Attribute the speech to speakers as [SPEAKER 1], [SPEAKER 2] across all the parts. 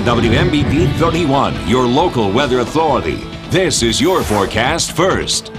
[SPEAKER 1] WMBD 31, your local weather authority. This is your forecast first.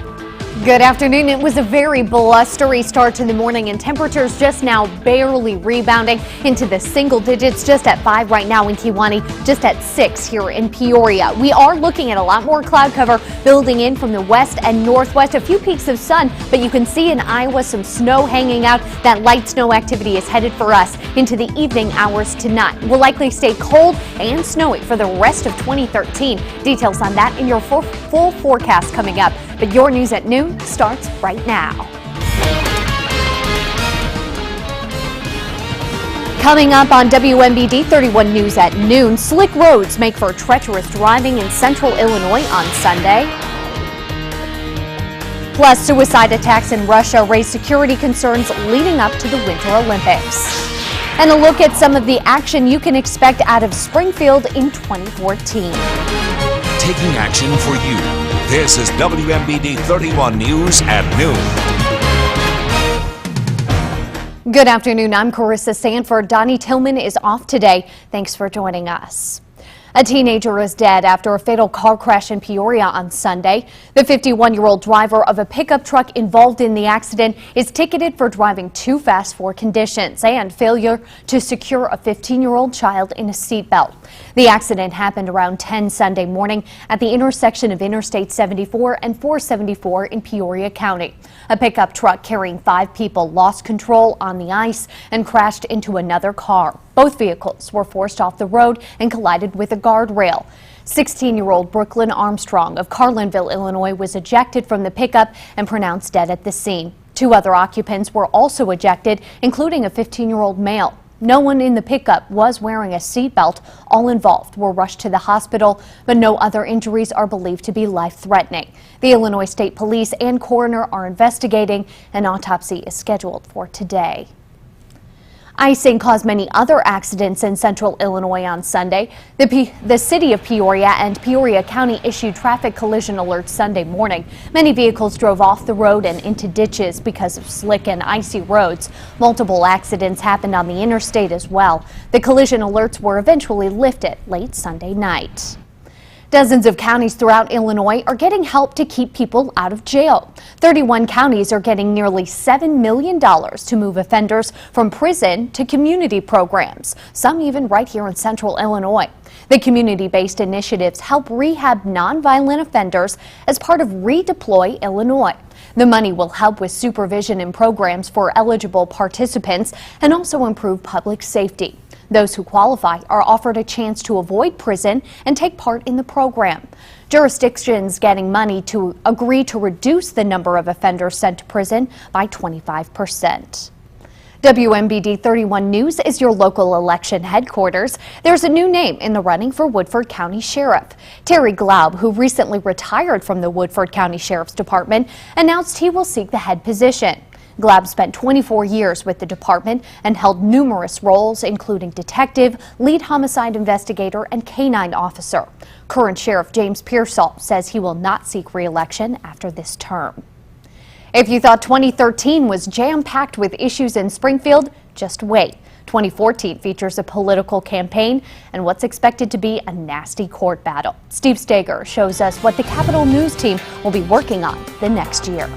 [SPEAKER 2] Good afternoon. It was a very blustery start to the morning, and temperatures just now barely rebounding into the single digits, just at 5 right now in Kewanee, just at 6 here in Peoria. We are looking at a lot more cloud cover building in from the west and northwest, a few peaks of sun, but you can see in Iowa some snow hanging out. That light snow activity is headed for us into the evening hours tonight. We'll likely stay cold and snowy for the rest of 2013. Details on that in your full forecast coming up. But your news at noon starts right now. Coming up on WMBD 31 News at noon, slick roads make for treacherous driving in central Illinois on Sunday. Plus, suicide attacks in Russia raise security concerns leading up to the Winter Olympics. And a look at some of the action you can expect out of Springfield in 2014.
[SPEAKER 1] Taking action for you. This is WMBD 31 News at noon.
[SPEAKER 2] Good afternoon. I'm Karissa Sanford. Donnie Tillman is off today. Thanks for joining us. A teenager is dead after a fatal car crash in Peoria on Sunday. The 51-year-old driver of a pickup truck involved in the accident is ticketed for driving too fast for conditions and failure to secure a 15-year-old child in a seatbelt. The accident happened around 10 Sunday morning at the intersection of Interstate 74 and 474 in Peoria County. A pickup truck carrying 5 people lost control on the ice and crashed into another car. Both vehicles were forced off the road and collided with a guardrail. 16-year-old Brooklyn Armstrong of Carlinville, Illinois, was ejected from the pickup and pronounced dead at the scene. 2 other occupants were also ejected, including a 15-year-old male. No one in the pickup was wearing a seatbelt. All involved were rushed to the hospital, but no other injuries are believed to be life-threatening. The Illinois State Police and coroner are investigating. An autopsy is scheduled for today. Icing caused many other accidents in central Illinois on Sunday. The city of Peoria and Peoria County issued traffic collision alerts Sunday morning. Many vehicles drove off the road and into ditches because of slick and icy roads. Multiple accidents happened on the interstate as well. The collision alerts were eventually lifted late Sunday night. Dozens of counties throughout Illinois are getting help to keep people out of jail. 31 counties are getting nearly $7 million to move offenders from prison to community programs, some even right here in central Illinois. The community-based initiatives help rehab nonviolent offenders as part of Redeploy Illinois. The money will help with supervision and programs for eligible participants and also improve public safety. Those who qualify are offered a chance to avoid prison and take part in the program. Jurisdictions getting money to agree to reduce the number of offenders sent to prison by 25%. WMBD 31 News is your local election headquarters. There's a new name in the running for Woodford County Sheriff. Terry Glaub, who recently retired from the Woodford County Sheriff's Department, announced he will seek the head position. Glaub spent 24 years with the department and held numerous roles, including detective, lead homicide investigator, and canine officer. Current Sheriff James Pearsall says he will not seek re-election after this term. If you thought 2013 was jam-packed with issues in Springfield, just wait. 2014 features a political campaign and what's expected to be a nasty court battle. Steve Steger shows us what the Capitol News team will be working on the next year.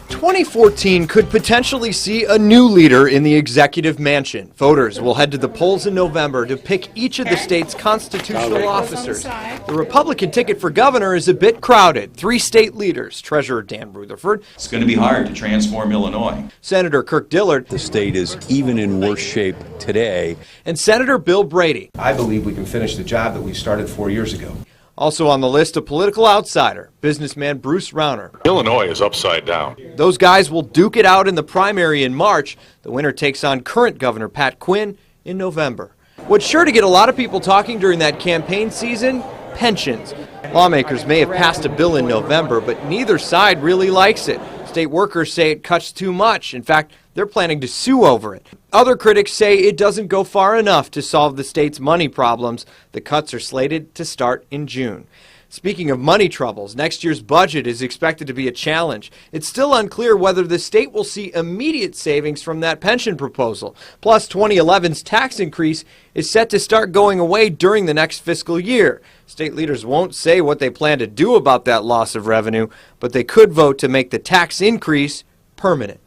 [SPEAKER 3] 2014 could potentially see a new leader in the executive mansion. Voters will head to the polls in November to pick each of the state's constitutional officers. The Republican ticket for governor is a bit crowded. 3 state leaders, Treasurer Dan Rutherford.
[SPEAKER 4] It's going to be hard to transform Illinois.
[SPEAKER 3] Senator Kirk Dillard.
[SPEAKER 5] The state is even in worse shape today.
[SPEAKER 3] And Senator Bill Brady.
[SPEAKER 6] I believe we can finish the job that we started 4 years ago.
[SPEAKER 3] Also on the list, a political outsider, businessman Bruce Rauner.
[SPEAKER 7] Illinois is upside down.
[SPEAKER 3] Those guys will duke it out in the primary in March. The winner takes on current Governor Pat Quinn in November. What's sure to get a lot of people talking during that campaign season? Pensions. Lawmakers may have passed a bill in November, but neither side really likes it. State workers say it cuts too much. In fact, they're planning to sue over it. Other critics say it doesn't go far enough to solve the state's money problems. The cuts are slated to start in June. Speaking of money troubles, next year's budget is expected to be a challenge. It's still unclear whether the state will see immediate savings from that pension proposal. Plus, 2011's tax increase is set to start going away during the next fiscal year. State leaders won't say what they plan to do about that loss of revenue, but they could vote to make the tax increase permanent.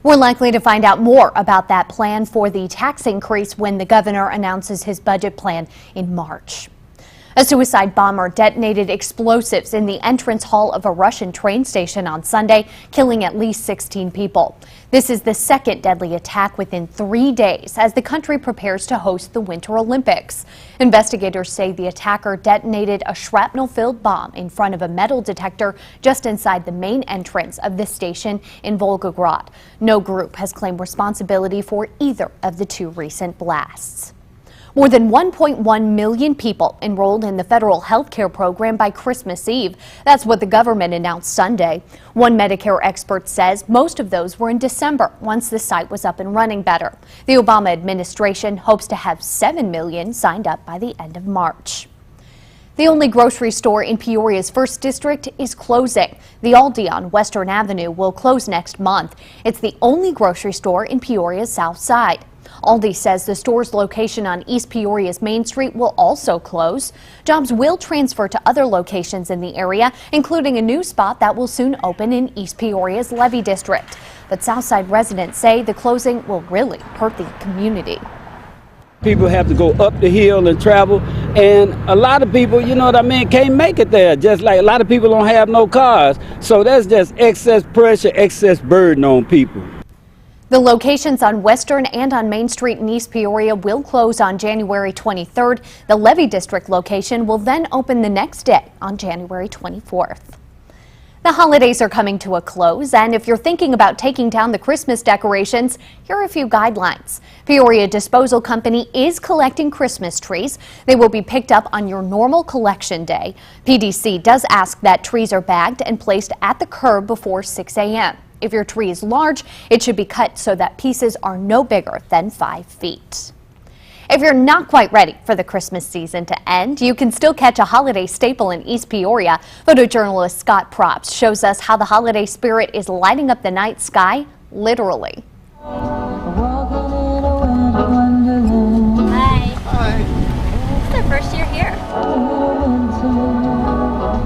[SPEAKER 2] We're likely to find out more about that plan for the tax increase when the governor announces his budget plan in March. A suicide bomber detonated explosives in the entrance hall of a Russian train station on Sunday, killing at least 16 people. This is the second deadly attack within 3 days as the country prepares to host the Winter Olympics. Investigators say the attacker detonated a shrapnel-filled bomb in front of a metal detector just inside the main entrance of the station in Volgograd. No group has claimed responsibility for either of the two recent blasts. More than 1.1 million people enrolled in the federal health care program by Christmas Eve. That's what the government announced Sunday. One Medicare expert says most of those were in December, once the site was up and running better. The Obama administration hopes to have 7 million signed up by the end of March. The only grocery store in Peoria's 1st District is closing. The Aldi on Western Avenue will close next month. It's the only grocery store in Peoria's South Side. Aldi says the store's location on East Peoria's Main Street will also close. Jobs will transfer to other locations in the area, including a new spot that will soon open in East Peoria's Levy District. But Southside residents say the closing will really hurt the community.
[SPEAKER 8] People have to go up the hill and travel, and a lot of people, you know what I mean, can't make it there. Just like a lot of people don't have no cars. So that's just excess pressure, excess burden on people.
[SPEAKER 2] The locations on Western and on Main Street in East Peoria will close on January 23rd. The Levy District location will then open the next day on January 24th. The holidays are coming to a close, and if you're thinking about taking down the Christmas decorations, here are a few guidelines. Peoria Disposal Company is collecting Christmas trees. They will be picked up on your normal collection day. PDC does ask that trees are bagged and placed at the curb before 6 a.m. If your tree is large, it should be cut so that pieces are no bigger than 5 feet. If you're not quite ready for the Christmas season to end, you can still catch a holiday staple in East Peoria. Photojournalist Scott Props shows us how the holiday spirit is lighting up the night sky, literally.
[SPEAKER 9] Hi. It's our first year here.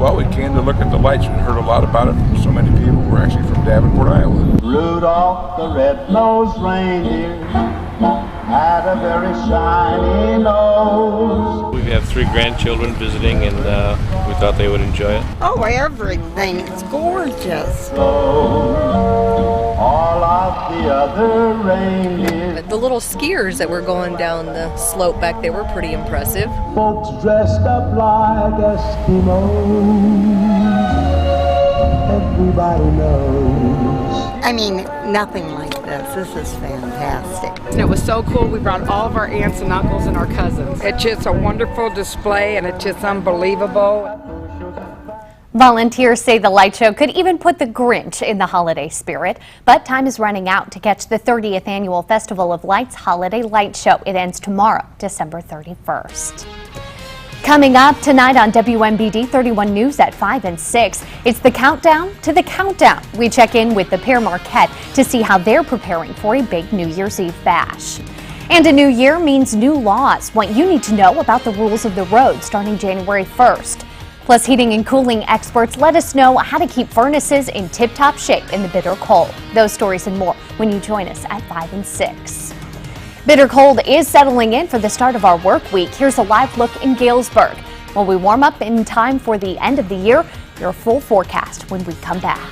[SPEAKER 7] Well, we came to look at the lights. We heard a lot about it from so many people. We're actually from Davenport, Iowa.
[SPEAKER 10] Rudolph the red-nosed reindeer had a very shiny nose.
[SPEAKER 11] We have 3 grandchildren visiting, and we thought they would enjoy it.
[SPEAKER 12] Oh, everything is gorgeous.
[SPEAKER 10] All of the other reindeer.
[SPEAKER 13] The little skiers that were going down the slope back there were pretty impressive.
[SPEAKER 10] Folks dressed up like Eskimos. Everybody knows.
[SPEAKER 12] I mean, nothing like this. This is fantastic.
[SPEAKER 14] And it was so cool. We brought all of our aunts and uncles and our cousins. It's just a wonderful display, and it's just unbelievable.
[SPEAKER 2] Volunteers say the light show could even put the Grinch in the holiday spirit, but time is running out to catch the 30th Annual Festival of Lights Holiday Light Show. It ends tomorrow, December 31st. Coming up tonight on WMBD 31 News at 5 and 6, it's the countdown to the countdown. We check in with the Pere Marquette to see how they're preparing for a big New Year's Eve bash. And a new year means new laws. What you need to know about the rules of the road starting January 1st. Plus, heating and cooling experts let us know how to keep furnaces in tip-top shape in the bitter cold. Those stories and more when you join us at 5 and 6. Bitter cold is settling in for the start of our work week. Here's a live look in Galesburg. While we warm up in time for the end of the year, your full forecast when we come back.